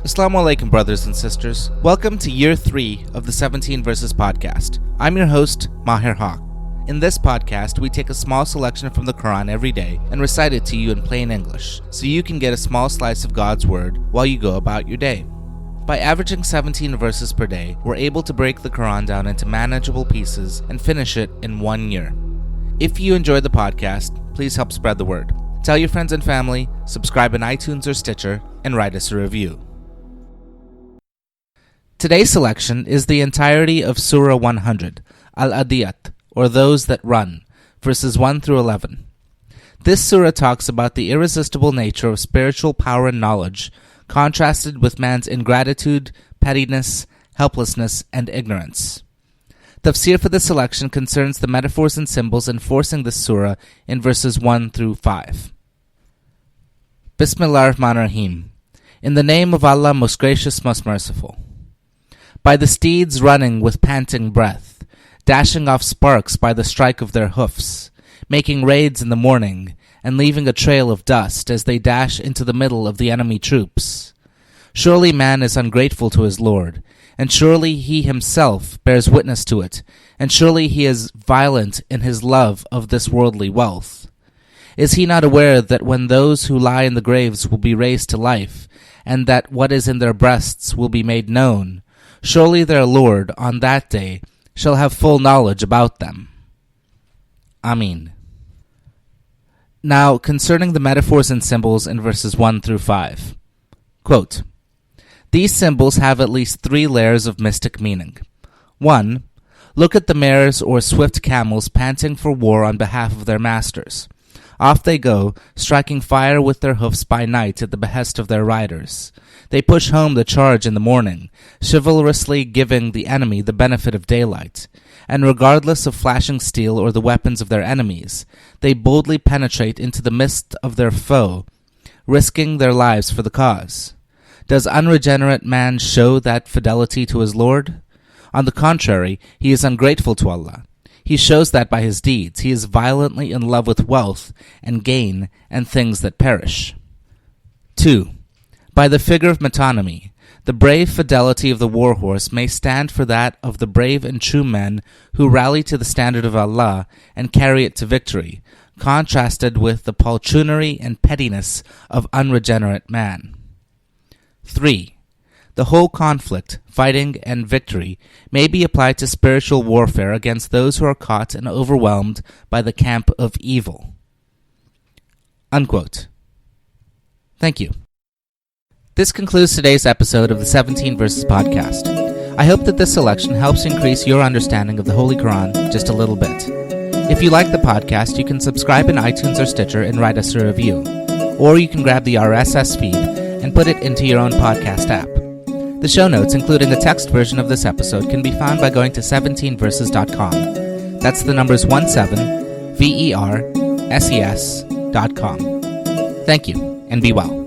As-salaam wa-alaikum, brothers and sisters. Welcome to Year 3 of the 17 Verses podcast. I'm your host, Maher Haq. In this podcast, we take a small selection from the Quran every day and recite it to you in plain English, so you can get a small slice of God's Word while you go about your day. By averaging 17 verses per day, we're able to break the Quran down into manageable pieces and finish it in 1 year. If you enjoyed the podcast, please help spread the word. Tell your friends and family, subscribe in iTunes or Stitcher, and write us a review. Today's selection is the entirety of Surah 100, Ãdiyãt, or Those That Run, verses 1 through 11. This surah talks about the irresistible nature of spiritual power and knowledge, contrasted with man's ingratitude, pettiness, helplessness, and ignorance. Tafseer for this selection concerns the metaphors and symbols enforcing this surah in verses 1 through 5. Bismillah ar-Rahman ar-Rahim. In the name of Allah, most gracious, most merciful. By the steeds running with panting breath, dashing off sparks by the strike of their hoofs, making raids in the morning, and leaving a trail of dust as they dash into the middle of the enemy troops. Surely man is ungrateful to his Lord, and surely he himself bears witness to it, and surely he is violent in his love of this worldly wealth. Is he not aware that when those who lie in the graves will be raised to life, and that what is in their breasts will be made known, surely their Lord on that day shall have full knowledge about them. Amin. Now, concerning the metaphors and symbols in verses 1 through 5. Quote, these symbols have at least 3 layers of mystic meaning. 1. Look at the mares or swift camels panting for war on behalf of their masters. Off they go, striking fire with their hoofs by night at the behest of their riders. They push home the charge in the morning, chivalrously giving the enemy the benefit of daylight. And regardless of flashing steel or the weapons of their enemies, they boldly penetrate into the midst of their foe, risking their lives for the cause. Does unregenerate man show that fidelity to his Lord? On the contrary, he is ungrateful to Allah. He shows that by his deeds. He is violently in love with wealth and gain and things that perish. 2. By the figure of metonymy, the brave fidelity of the war horse may stand for that of the brave and true men who rally to the standard of Allah and carry it to victory, contrasted with the poltroonery and pettiness of unregenerate man. 3. The whole conflict, fighting, and victory may be applied to spiritual warfare against those who are caught and overwhelmed by the camp of evil. Unquote. Thank you. This concludes today's episode of the 17 Verses podcast. I hope that this selection helps increase your understanding of the Holy Quran just a little bit. If you like the podcast, you can subscribe in iTunes or Stitcher and write us a review. Or you can grab the RSS feed and put it into your own podcast app. The show notes, including a text version of this episode, can be found by going to 17verses.com. That's the numbers 17, VERSES.com. Thank you, and be well.